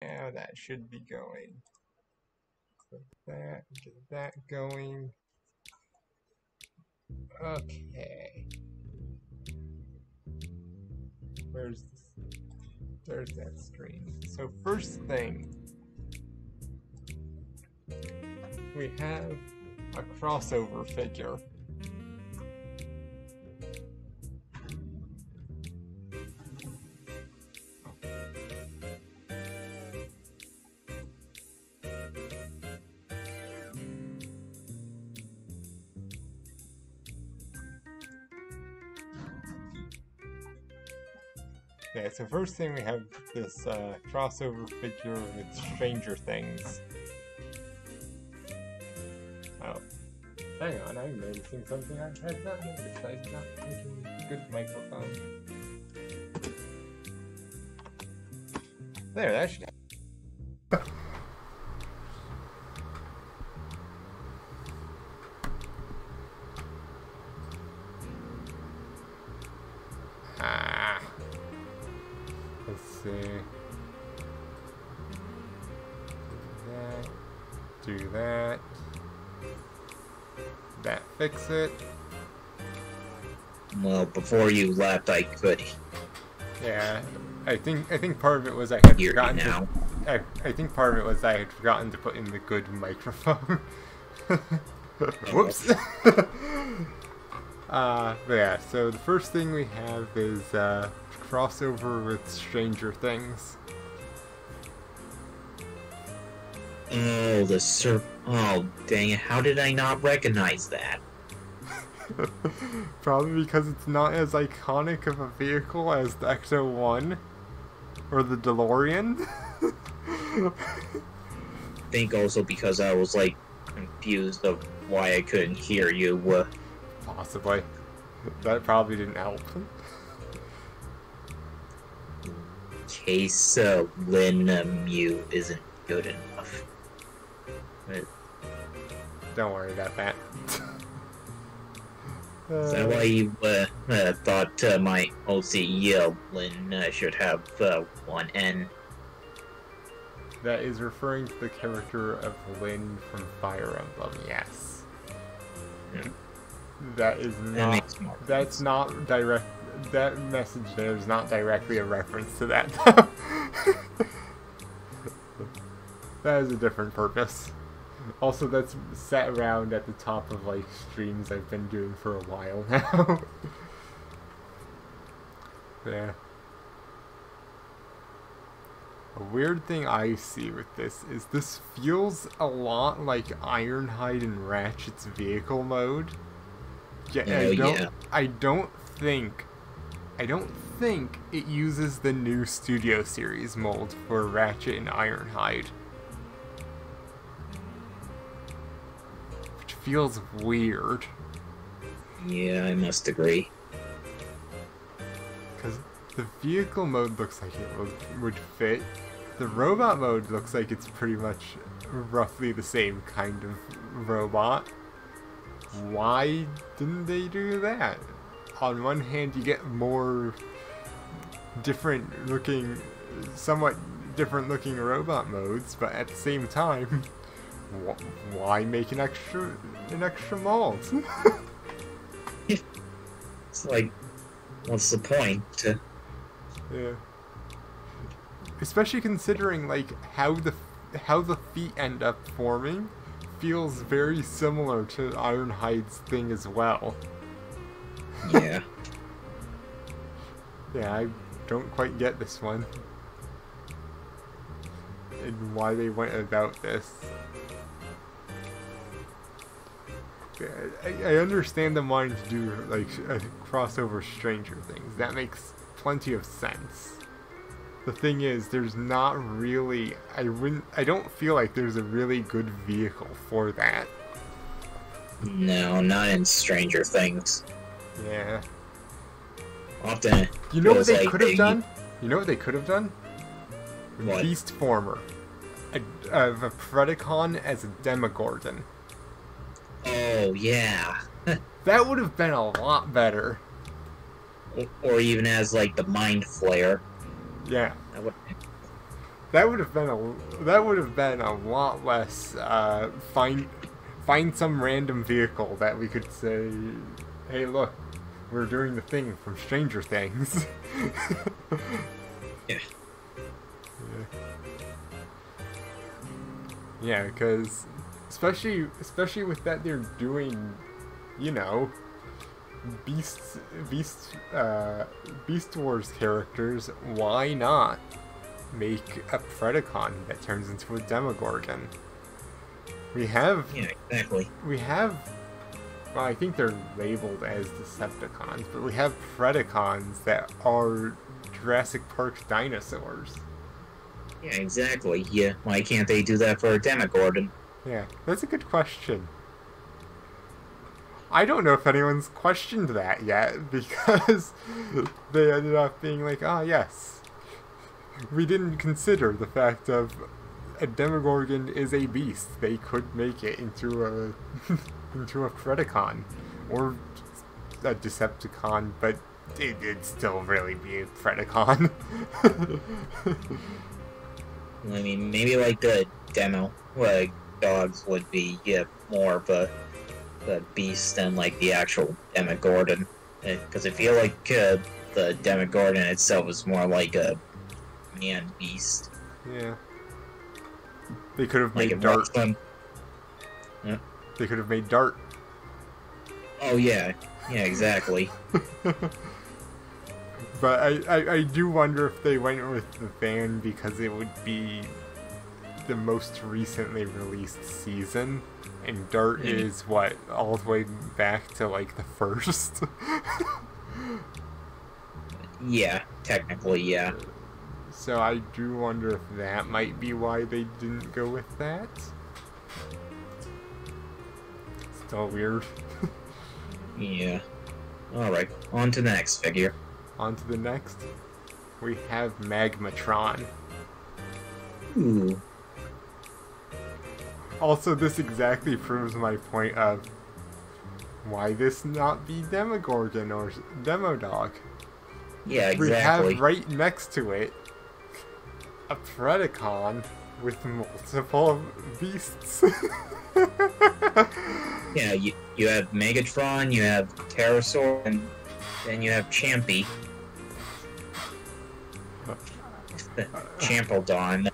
Now that should be going. Click that, get that going. Okay. Where's this? There's that screen. So first thing, we have a crossover figure. Okay, so first thing we have this crossover figure with Stranger Things. Oh, hang on, I'm noticing something I had not noticed. I'm not making a good microphone. There, that should. Let's see. Do that. That fix it. Well, before you left, I could Yeah, I think part of it was I had hear you forgotten now. to. I think part of it was I had forgotten to put in the good microphone. Whoops. But yeah, so the first thing we have is crossover with Stranger Things. Oh, oh, dang it. How did I not recognize that? Probably because it's not as iconic of a vehicle as the Ecto-1 or the DeLorean. I think also because I was, like, confused of why I couldn't hear you. Possibly. That probably didn't help. Case Lin Mew isn't good enough. But Don't worry about that. is that why you thought my OC Lin should have one N? That is referring to the character of Lynn from Fire Emblem, yes. Hmm. That is That not. makes more That's sense. not direct. That message there is not directly a reference to that, though. That has a different purpose. Also, that's sat around at the top of like streams I've been doing for a while now. Yeah. A weird thing I see with this is this feels a lot like Ironhide and Ratchet's vehicle mode. Yeah, Oh, yeah. I don't think it uses the new Studio Series mold for Ratchet and Ironhide. Which feels weird. Yeah, I must agree. Because the vehicle mode looks like it would fit. The robot mode looks like it's pretty much roughly the same kind of robot. Why didn't they do that? On one hand, you get more somewhat different looking robot modes, but at the same time, why make an extra mold? It's like, what's the point? Yeah. Especially considering like how the feet end up forming feels very similar to Ironhide's thing as well. Yeah. Yeah, I don't quite get this one. And why they went about this. I understand them wanting to do like a crossover Stranger Things. That makes plenty of sense. The thing is, there's not really. I don't feel like there's a really good vehicle for that. No, not in Stranger Things. Yeah. Often. You know what feels they like could have done? You know what they could have done? What? Beast Former. A Predacon as a Demogorgon. Oh, yeah. That would have been a lot better. Or even as, like, the Mind Flayer. Yeah. that would have been a lot less find some random vehicle that we could say, hey look, we're doing the thing from Stranger Things. Yeah. Yeah, because especially with that they're doing, you know, Beast Wars characters, why not make a Predacon that turns into a Demogorgon? Yeah, exactly. We have, well, I think they're labeled as Decepticons, but we have Predacons that are Jurassic Park dinosaurs. Yeah, exactly. Yeah, why can't they do that for a Demogorgon? Yeah, that's a good question. I don't know if anyone's questioned that yet, because they ended up being like, ah, yes. We didn't consider the fact of a Demogorgon is a beast. They could make it into a into a Predacon or a Decepticon, but it'd still really be a Predacon. I mean, maybe like the demo, like dogs would be more of a beast than like the actual Demogorgon, because I feel like the Demogorgon itself is more like a man beast. Yeah. They could have Like made Dart. Yeah. They could have made Dart. Oh yeah, yeah, exactly. But I do wonder if they went with the van because it would be the most recently released season, and Dart is what, all the way back to like the first. Yeah, technically, yeah. So I do wonder if that might be why they didn't go with that. Still weird. Yeah. Alright, on to the next figure. On to the next. We have Magmatron. Ooh. Also, this exactly proves my point of why this not be Demogorgon or Demodog. Yeah, exactly. We have right next to it a Predacon with multiple beasts. Yeah, you have Megatron, you have Pterosaur, and then you have Champy. Champledon.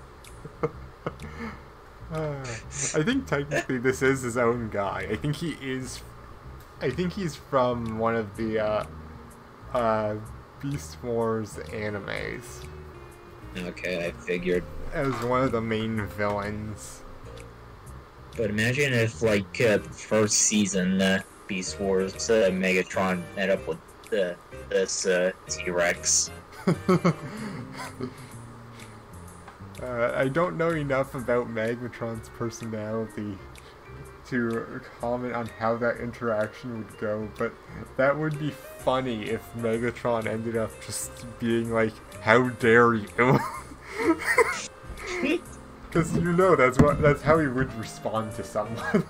I think technically this is his own guy. I think he's from one of the Beast Wars animes. Okay, I figured. As one of the main villains. But imagine if, like, the first season, Beast Wars, Megatron met up with this T-Rex. I don't know enough about Magmatron's personality to comment on how that interaction would go, but that would be funny if Megatron ended up just being like, "How dare you?" Because you know that's how he would respond to someone.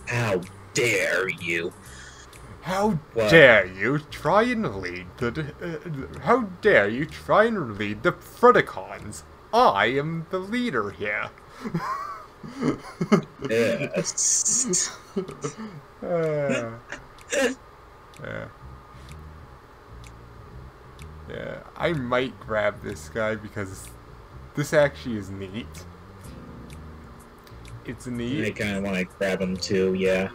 How dare you? How dare you try and lead how dare you try and lead the Predacons? I am the leader here. Yes. Yeah, I might grab this guy because this actually is neat. It's neat. I kind of want to grab him too, yeah.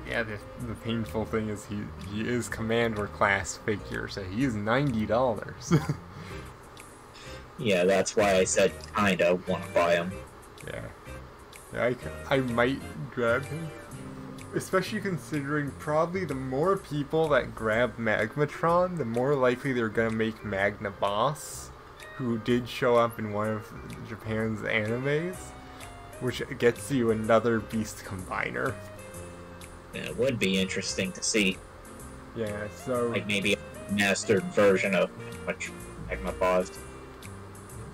Yeah, the painful thing is he is Commander class figure, so he is $90. Yeah, that's why I said kinda want to buy him. Yeah, I might grab him. Especially considering probably the more people that grab Magmatron, the more likely they're gonna make Magna Boss, who did show up in one of Japan's animes, which gets you another Beast Combiner. Yeah, it would be interesting to see. Yeah, so... Like maybe a mastered version of Magma Boss.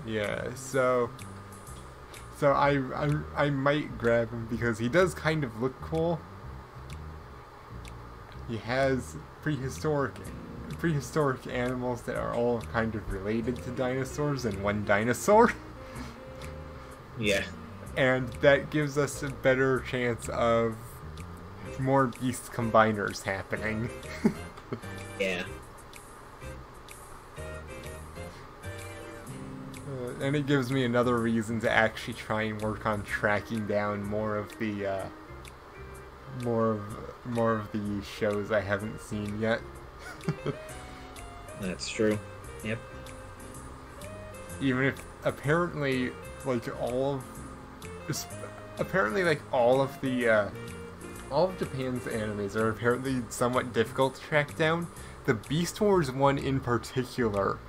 Yeah, so I might grab him because he does kind of look cool. He has prehistoric prehistoric animals that are all kind of related to dinosaurs in one dinosaur. Yeah. And that gives us a better chance of more beast combiners happening. Yeah. And it gives me another reason to actually try and work on tracking down more of the shows I haven't seen yet. That's true. Yep. Even if apparently all of Japan's animes are apparently somewhat difficult to track down. The Beast Wars one in particular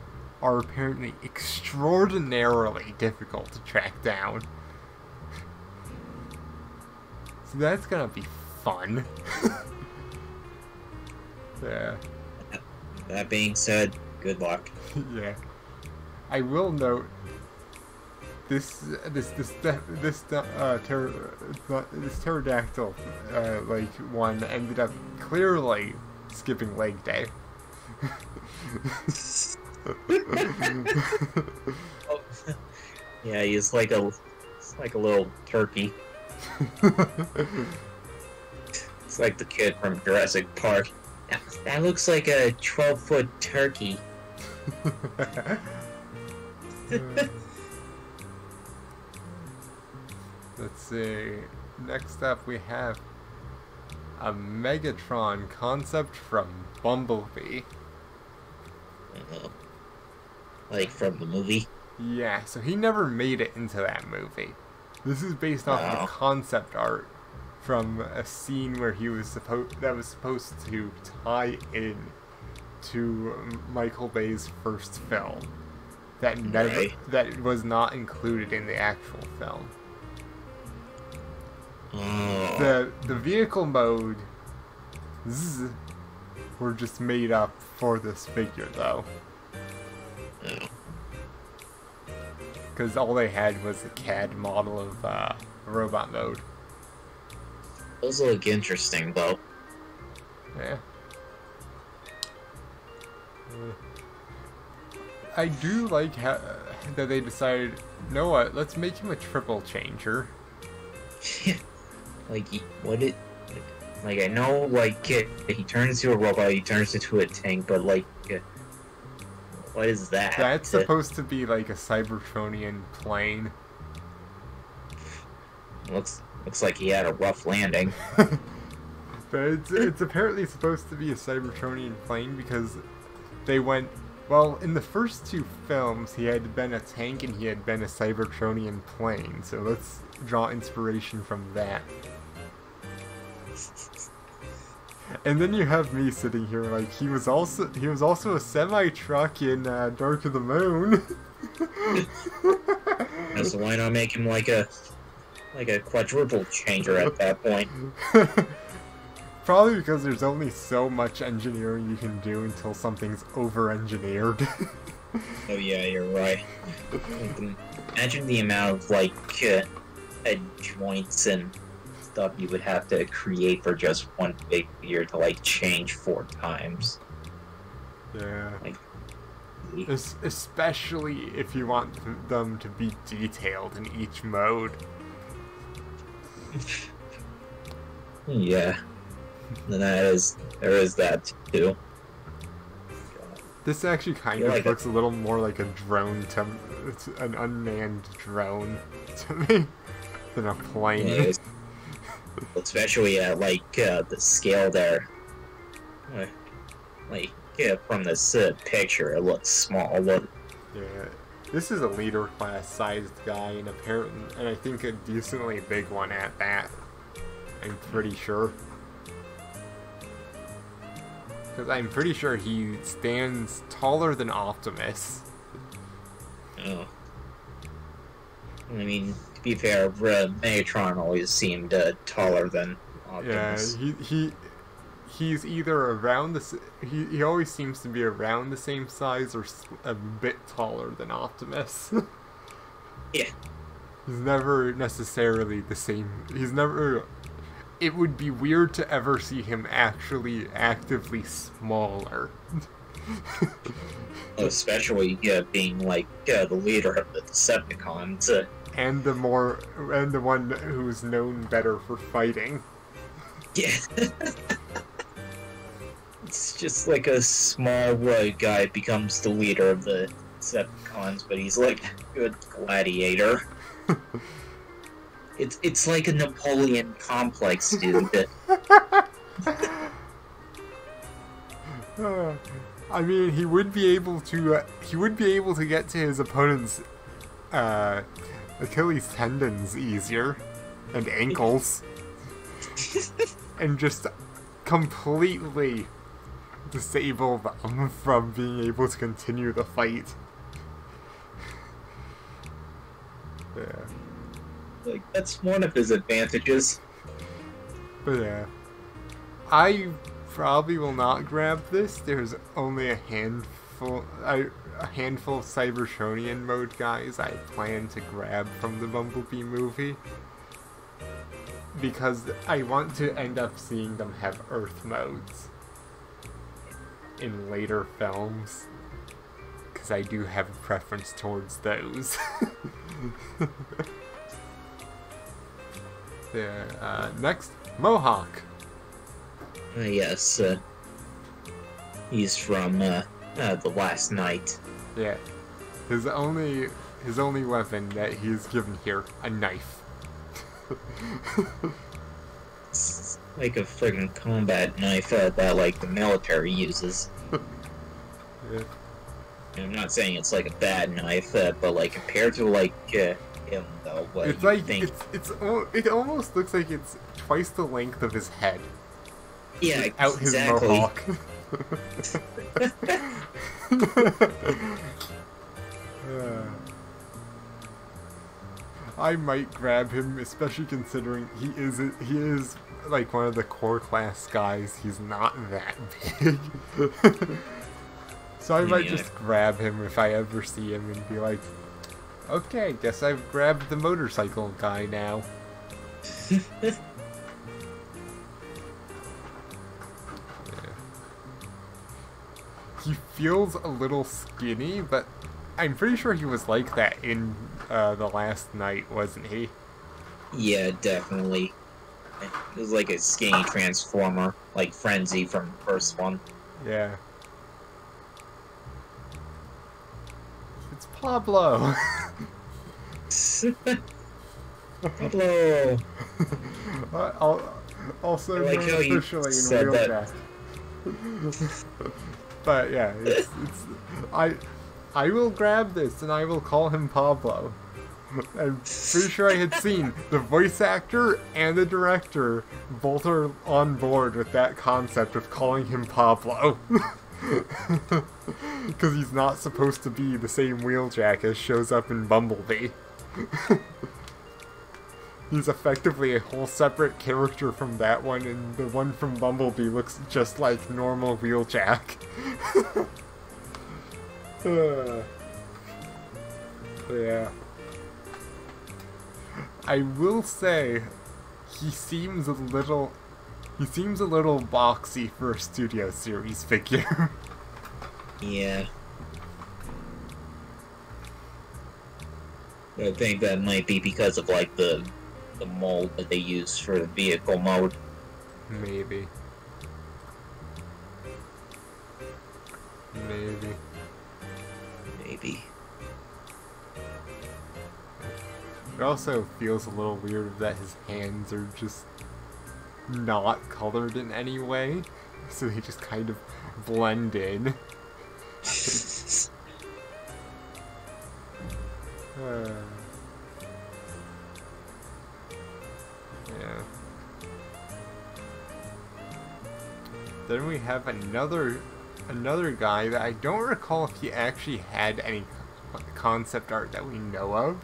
are apparently extraordinarily difficult to track down. So that's gonna be fun. Yeah. That being said, good luck. Yeah. I will note this pterodactyl one ended up clearly skipping leg day. Oh. Yeah, he's like a little turkey. It's like the kid from Jurassic Park. That looks like a 12-foot turkey. Let's see. Next up we have a Megatron concept from Bumblebee. Like from the movie? Yeah, so he never made it into that movie. This is based off of concept art from a scene where he was supposed to tie in to Michael Bay's first film. That was not included in the actual film. The vehicle mode were just made up for this figure though. Because all they had was a CAD model of robot mode. Those look interesting though. Yeah. I do like that they decided, you know what, let's make him a triple changer. Like, like I know, like, he turns into a robot, he turns into a tank, but like, what is that? That's supposed to be like a Cybertronian plane. Looks like he had a rough landing. But it's apparently supposed to be a Cybertronian plane because they went, well, in the first two films he had been a tank and he had been a Cybertronian plane, so let's draw inspiration from that. And then you have me sitting here like he was also a semi-truck in Dark of the Moon. So why not make him like a quadruple changer at that point? Probably because there's only so much engineering you can do until something's over-engineered. Oh yeah, you're right. Imagine the amount of like joints and stuff you would have to create for just one figure to like change 4 times. Yeah. Like, especially if you want them to be detailed in each mode. Yeah. There is that too. This actually kind of looks a little more like a drone it's an unmanned drone to me than a plane. Yeah, especially at the scale there. Like from this picture, it looks small. Look. Yeah, this is a leader class sized guy, and I think a decently big one at that. I'm pretty sure. Because I'm pretty sure he stands taller than Optimus. Oh. I mean, to be fair, Megatron always seemed taller than Optimus. Yeah, he's either around the... He always seems to be around the same size or a bit taller than Optimus. Yeah. He's never necessarily the same... He's never... It would be weird to ever see him actually actively smaller. Especially being like the leader of the Decepticons. And the one who's known better for fighting. Yeah. It's just like a small guy becomes the leader of the Decepticons, but he's like a good gladiator. It's like a Napoleon complex, dude. I mean, he would be able to get to his opponent's Achilles tendons easier, and ankles, and just completely disable them from being able to continue the fight. Yeah. Like, that's one of his advantages. But yeah. I probably will not grab this. There's only a handful of Cybertronian mode guys I plan to grab from the Bumblebee movie. Because I want to end up seeing them have Earth modes in later films. Because I do have a preference towards those. Yeah, next, Mohawk. Yes, he's from The Last Night. Yeah, his only weapon that he's given here, a knife. It's like a friggin' combat knife that like the military uses. Yeah. And I'm not saying it's like a bad knife, but like compared to like him though, what It's you like think? it almost looks like it's twice the length of his head. Yeah, Out his exactly. mohawk. I might grab him, especially considering he is like one of the core class guys. He's not that big. So I might just grab him if I ever see him and be like, okay, guess I've grabbed the motorcycle guy now. He feels a little skinny, but I'm pretty sure he was like that in The Last Night, wasn't he? Yeah, definitely. It was like a skinny transformer, like Frenzy from the first one. Yeah. It's Pablo! Hello. Also I like known how you officially in said Wheeljack. But yeah, I will grab this and I will call him Pablo. I'm pretty sure I had seen the voice actor and the director both are on board with that concept of calling him Pablo. Because he's not supposed to be the same Wheeljack as shows up in Bumblebee. He's effectively a whole separate character from that one, and the one from Bumblebee looks just like normal Wheeljack. Yeah. I will say, he seems a little boxy for a Studio Series figure. Yeah. I think that might be because of like the mold that they use for the vehicle mode. Maybe. Maybe. It also feels a little weird that his hands are just not colored in any way, so they just kind of blend in. Yeah. Then we have another guy that I don't recall if he actually had any concept art that we know of.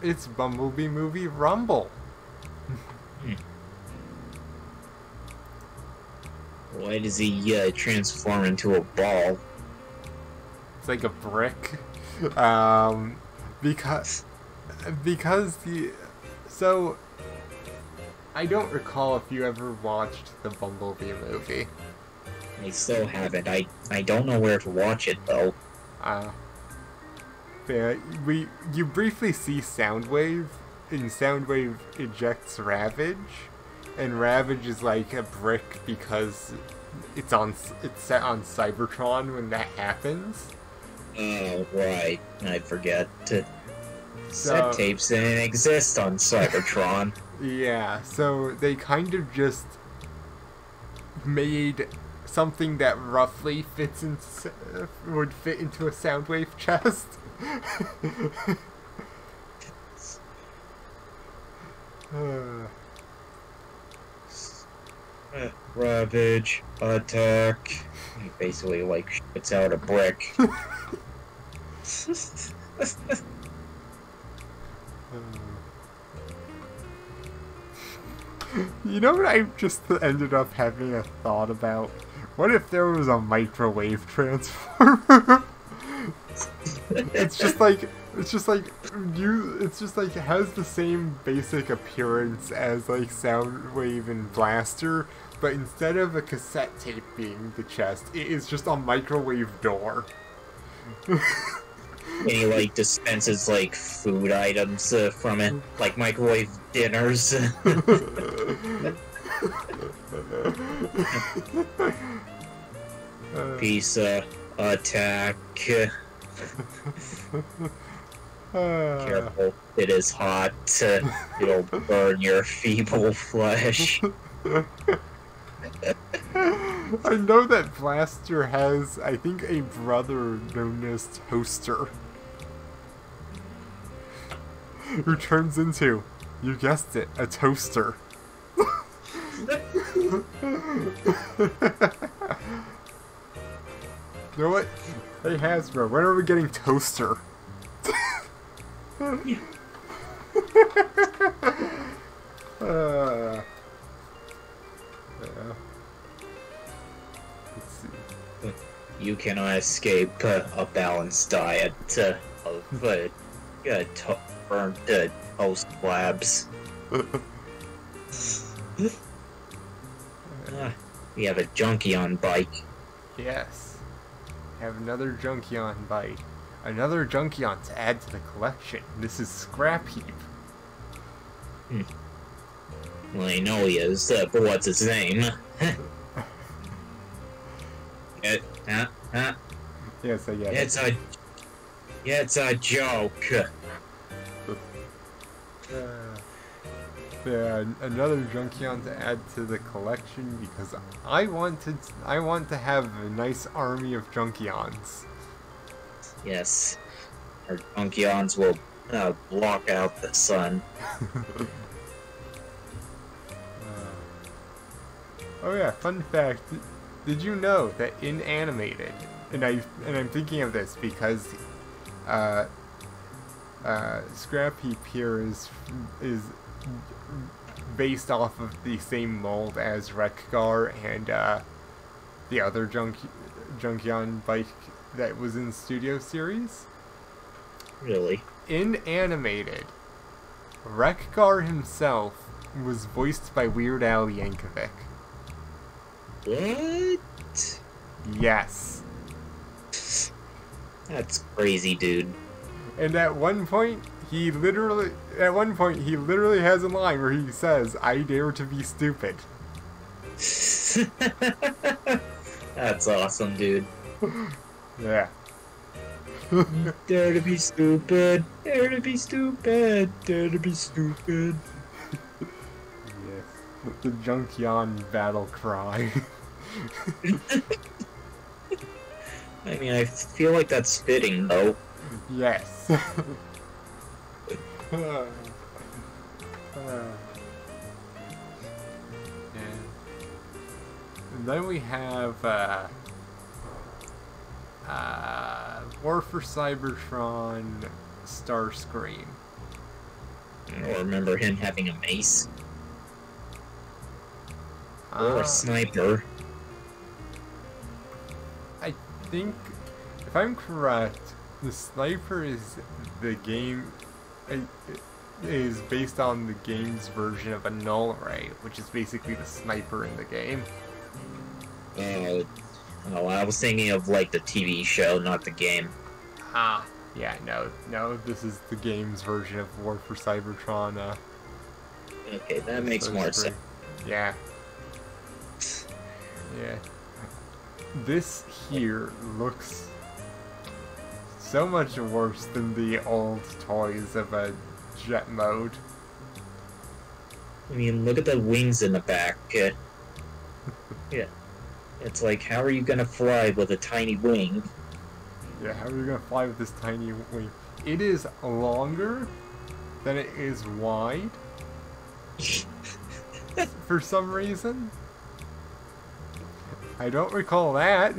It's Bumblebee movie Rumble. Why does he transform into a ball? It's like a brick. Because so I don't recall if you ever watched the Bumblebee movie. I still haven't. I don't know where to watch it though. Yeah, you briefly see Soundwave, and Soundwave ejects Ravage, and Ravage is like a brick because it's set on Cybertron when that happens. Oh right, I forget. So, Set tapes didn't exist on Cybertron. Yeah, so they kind of just made something that roughly would fit into a Soundwave chest. Ravage, attack. He basically like shits out a brick. You know what I just ended up having a thought about? What if there was a microwave transformer? It's just like it has the same basic appearance as like Soundwave and Blaster, but instead of a cassette tape being the chest, it is just a microwave door. And he like dispenses like food items from it, like microwave dinners. Pizza, attack. Careful, it is hot. It'll burn your feeble flesh. I know that Blaster has, I think, a brother known as Toaster, who turns into, you guessed it, a toaster. You know what? Hey Hasbro, when are we getting Toaster? Yeah. Let's see. You cannot escape a balanced diet of burnt toast slabs. We have a Junkion bike. Yes. Have another Junkion bike. Another Junkion to add to the collection. This is Scrap Heap. Well, I know he is, but what's his name? Yes, I get it. It's a joke. Yeah, another Junkion to add to the collection because I want to have a nice army of Junkions. Yes, our Junkions will block out the sun. Oh yeah, fun fact. Did you know that in animated, and I'm thinking of this because Scrap Heap here is based off of the same mold as Wreck-Gar and the other Junkion bike that was in Studio Series. Really? In animated, Wreck-Gar himself was voiced by Weird Al Yankovic. What? Yes. That's crazy, dude. And at one point he literally has a line where he says, "I dare to be stupid." That's awesome, dude. Yeah. Dare to be stupid. Dare to be stupid. Dare to be stupid. Yes. The Junkion battle cry. I mean, I feel like that's fitting, though. Yes. Yeah. And then we have War for Cybertron, Starscream. I don't remember him having a mace. Or a sniper. I think, if I'm correct, the sniper is the game is based on the game's version of a null ray, which is basically the sniper in the game. It's Oh, I was thinking of like the TV show, not the game. Ah, yeah, no, this is the game's version of War for Cybertron. Okay, that makes more sense. Yeah. Yeah. This here looks so much worse than the old toys of a jet mode. I mean, look at the wings in the back. Yeah. It's like, how are you gonna fly with a tiny wing? Yeah, how are you gonna fly with this tiny wing? It is longer than it is wide. For some reason. I don't recall that.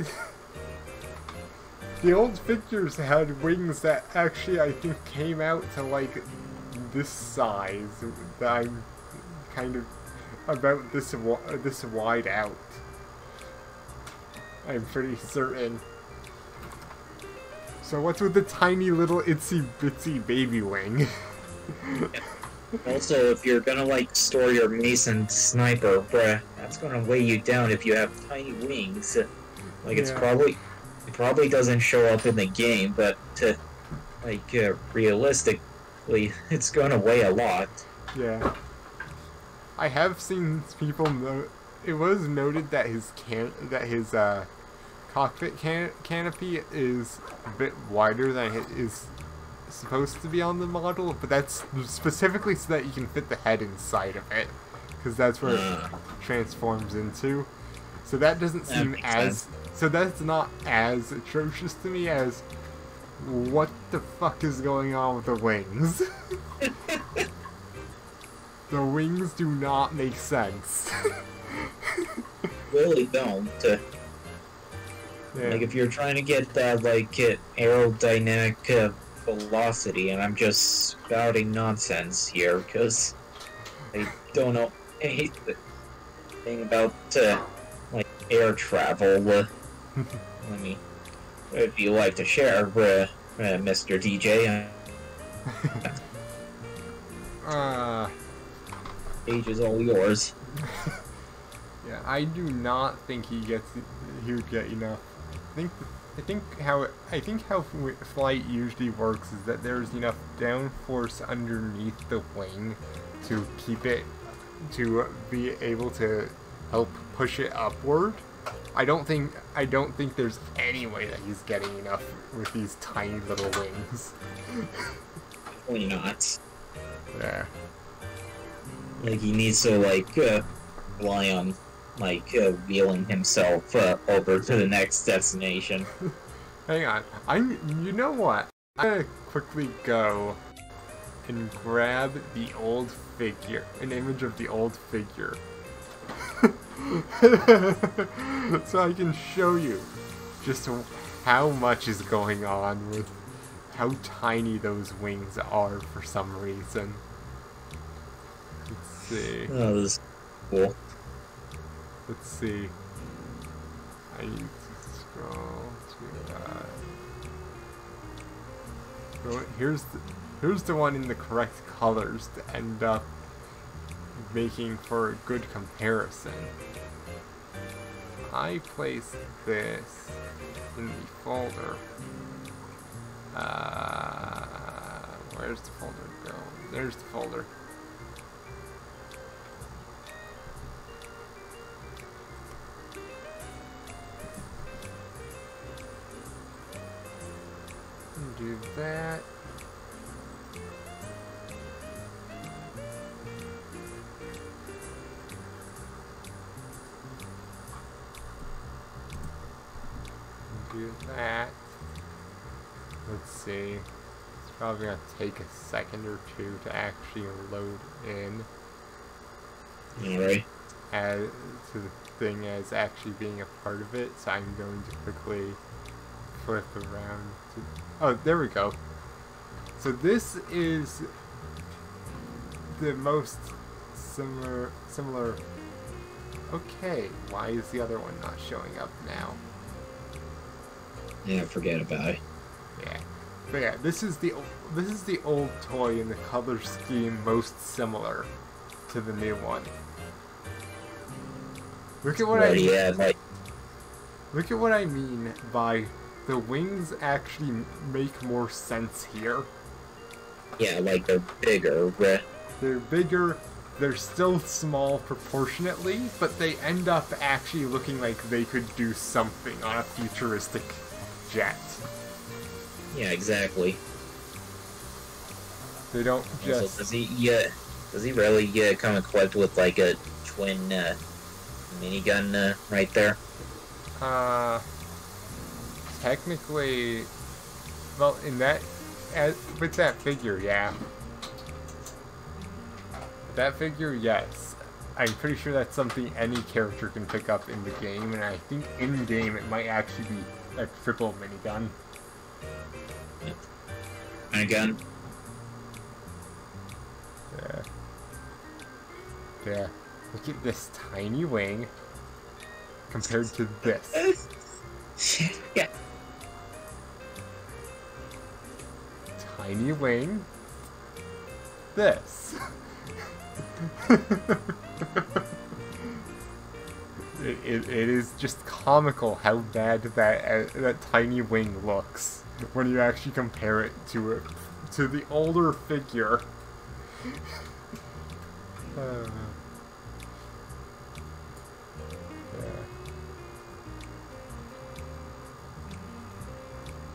The old figures had wings that actually I think came out to like this size. That I'm kind of about this wide out. I'm pretty certain. So what's with the tiny little itsy bitsy baby wing? Also, if you're gonna like store your Mason sniper, bruh, that's gonna weigh you down if you have tiny wings. Like it probably doesn't show up in the game, but realistically, it's gonna weigh a lot. Yeah. I have seen people note. It was noted that his cockpit canopy is a bit wider than it is supposed to be on the model, but that's specifically so that you can fit the head inside of it, because that's where it transforms into. So that doesn't seem as... So that's not as atrocious to me as what the fuck is going on with the wings. The wings do not make sense. Really don't. Yeah. Like if you're trying to get that aerodynamic velocity, and I'm just spouting nonsense here because I don't know anything about like air travel. I mean, if you like to share, Mr. DJ. Stage is all yours. Yeah, I do not think he would get enough. I think how flight usually works is that there's enough downforce underneath the wing to keep it to be able to help push it upward. I don't think there's any way that he's getting enough with these tiny little wings. Definitely not. Yeah. Like he needs to rely on wheeling himself over to the next destination. Hang on, you know what? I'm gonna quickly go and grab the old figure, an image of the old figure. So I can show you just how much is going on with how tiny those wings are for some reason. Let's see. Oh, this is cool. Let's see. I need to scroll to here's the one in the correct colors to end up making for a good comparison. I placed this in the folder. Where's the folder go? There's the folder. Do that. Do that. Let's see. It's probably gonna take a second or two to actually load in. Alright. As to the thing as actually being a part of it, so I'm going to quickly flip around to... Oh, there we go. So this is the most similar... Okay, why is the other one not showing up now? Yeah, forget about it. Yeah. But yeah, this is the old toy in the color scheme most similar to the new one. Look at what Look at what I mean by the wings actually make more sense here. Yeah, like they're bigger, but... They're bigger, they're still small proportionately, but they end up actually looking like they could do something on a futuristic jet. Yeah, exactly. They don't just... Also, does he really come equipped with like a twin minigun right there? Technically, well, in that, with that figure, yeah. That figure, yes. I'm pretty sure that's something any character can pick up in the game, and I think in game it might actually be a triple minigun. Minigun? Yeah. Yeah. Look at this tiny wing compared to this. Yeah. Tiny wing. This. It is just comical how bad that tiny wing looks when you actually compare it to the older figure.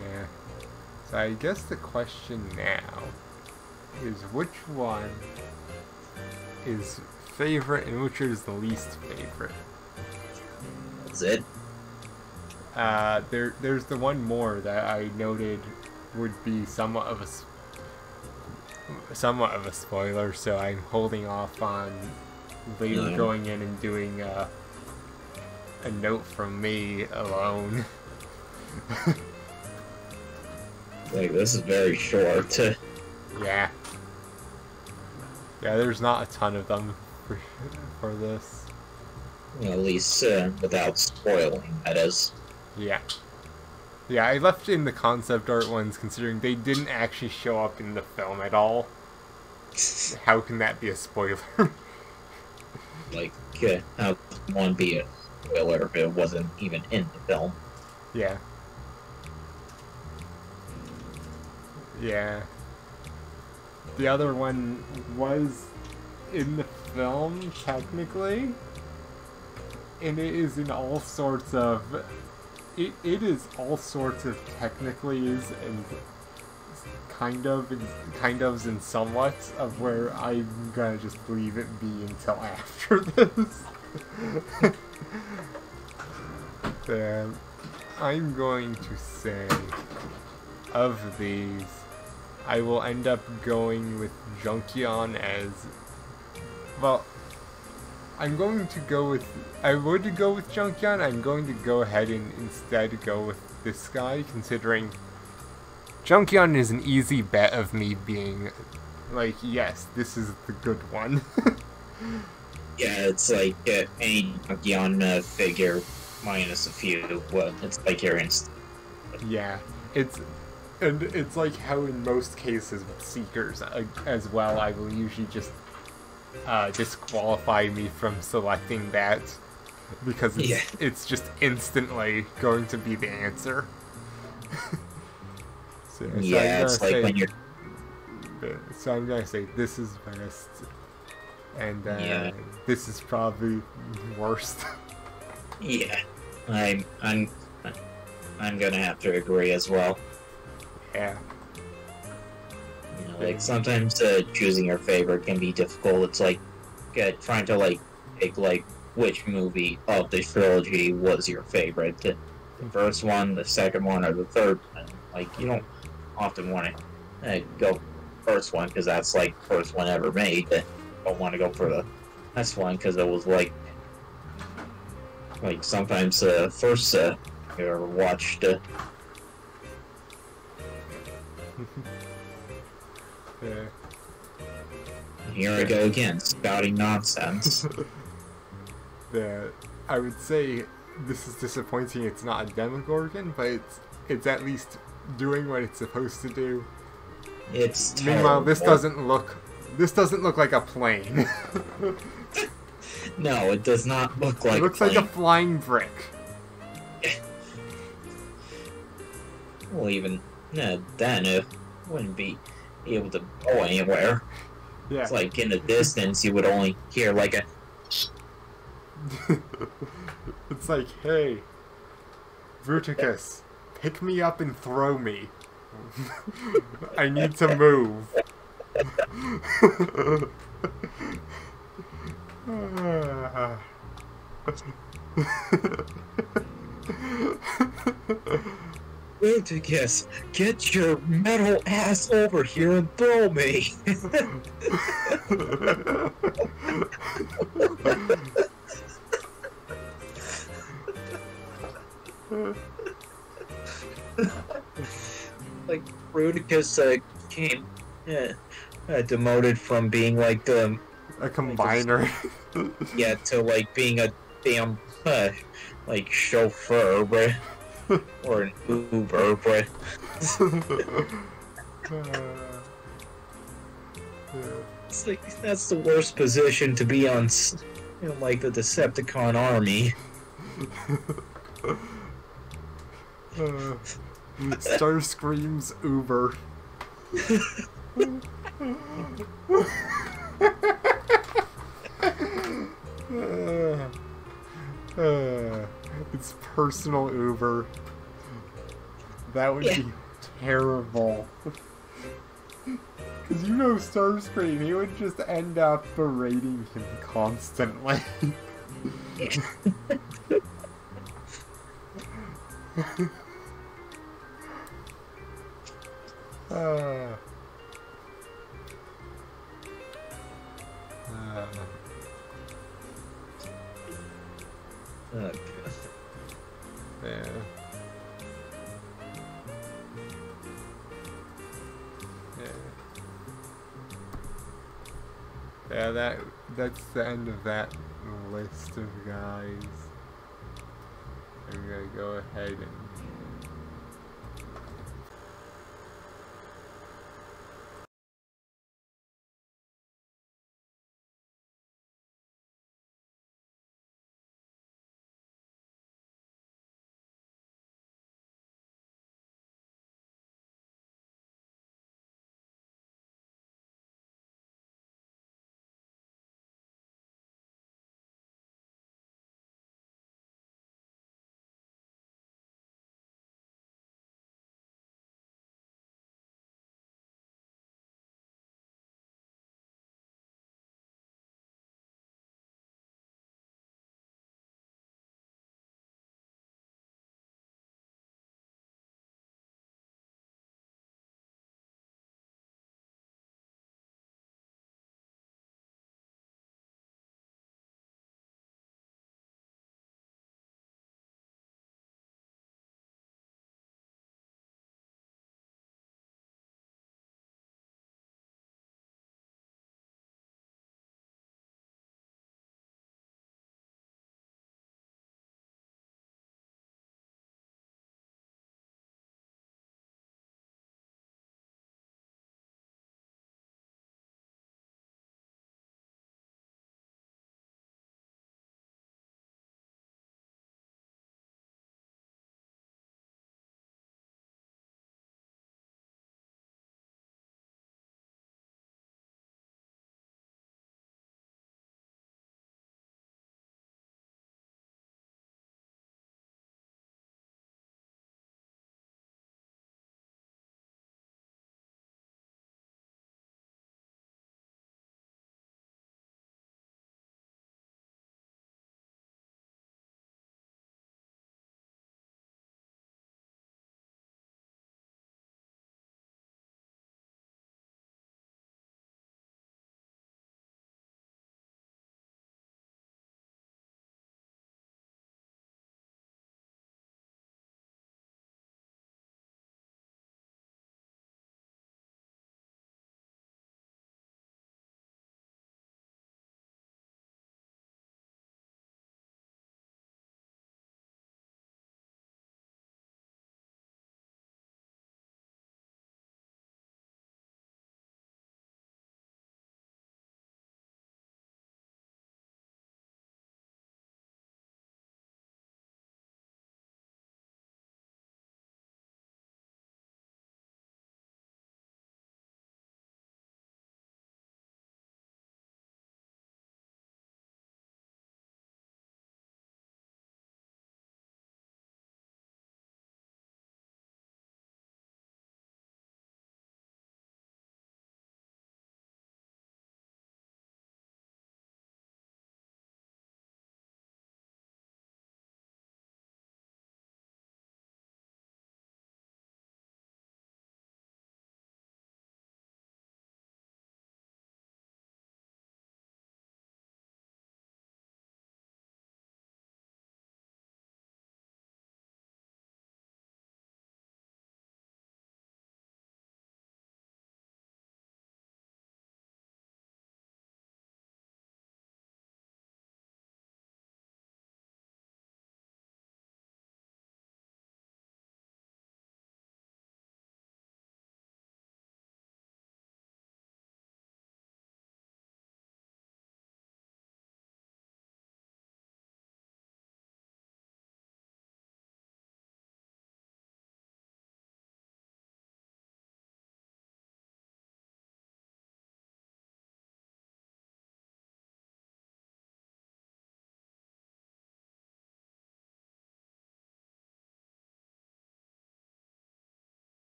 Yeah. So I guess the question now is which one is favorite and which is the least favorite? That's it? There's the one more that I noted would be somewhat of a spoiler, so I'm holding off on later going in and doing a note from me alone. Like, this is very short. Yeah. Yeah, there's not a ton of them for this. Well, at least without spoiling, that is. Yeah. Yeah, I left in the concept art ones considering they didn't actually show up in the film at all. How can that be a spoiler? Like, how could one be a spoiler if it wasn't even in the film? Yeah. Yeah. The other one was in the film, technically. And it is in all sorts of... It is all sorts of technicallys and kind ofs and somewhat of where I'm gonna just leave it be until after this. Then I'm going to say, of these, I will end up going with Junkion as... Well, I'm going to go with... I would go with Junkion. I'm going to go ahead and instead go with this guy, considering Junkion is an easy bet of me being like, yes, this is the good one. Yeah, it's like any Junkion figure minus a few. Well, it's like you're instant. Yeah, it's like how in most cases with Seekers as well, I will usually just disqualify me from selecting that because it's just instantly going to be the answer. so it's like when you're... So I'm gonna say this is best, and this is probably worst. Yeah, I'm gonna have to agree as well. Yeah. You know, like sometimes choosing your favorite can be difficult. It's like trying to like pick like which movie of the trilogy was your favorite. The first one, the second one, or the third one. Like you don't often want to go first one because that's like first one ever made. Don't want to go for the next one because it was like sometimes first you ever watched. Yeah. Here I go again, spouting nonsense. I would say this is disappointing. It's not a Demogorgon, but it's at least doing what it's supposed to do. It's terrible. Meanwhile, this doesn't look like a plane. No, it does not look like. It looks like a flying brick. well, even then, it wouldn't be able to go anywhere. Yeah. It's like in the distance, you would only hear like a. It's like, hey, Bruticus, pick me up and throw me. I need to move. Yes, get your metal ass over here and throw me. Like Bruticus came demoted from being like the A combiner. yeah to like being a damn like chauffeur, bruh. Or an Uber, bruh. It's like that's the worst position to be on, like the Decepticon army. Starscream's Uber. It's personal Uber. That would be terrible. Because you know Starscream, he would just end up berating him constantly. Yeah, that's the end of that list of guys. I'm gonna go ahead and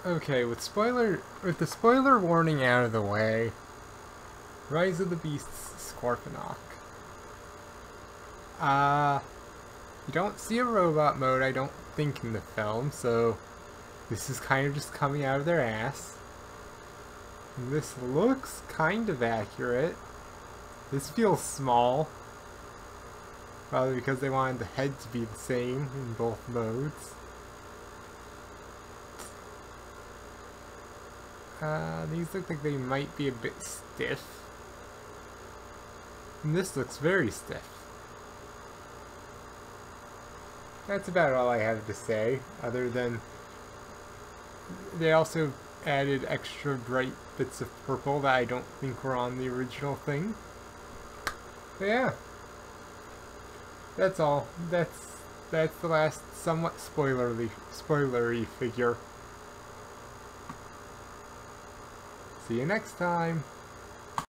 Okay, with the spoiler warning out of the way, Rise of the Beasts Scorponok. You don't see a robot mode, I don't think, in the film, so this is kind of just coming out of their ass. And this looks kind of accurate. This feels small. Probably because they wanted the head to be the same in both modes. These look like they might be a bit stiff. And this looks very stiff. That's about all I have to say, other than they also added extra bright bits of purple that I don't think were on the original thing. But yeah. That's all. That's the last somewhat spoilery figure. See you next time.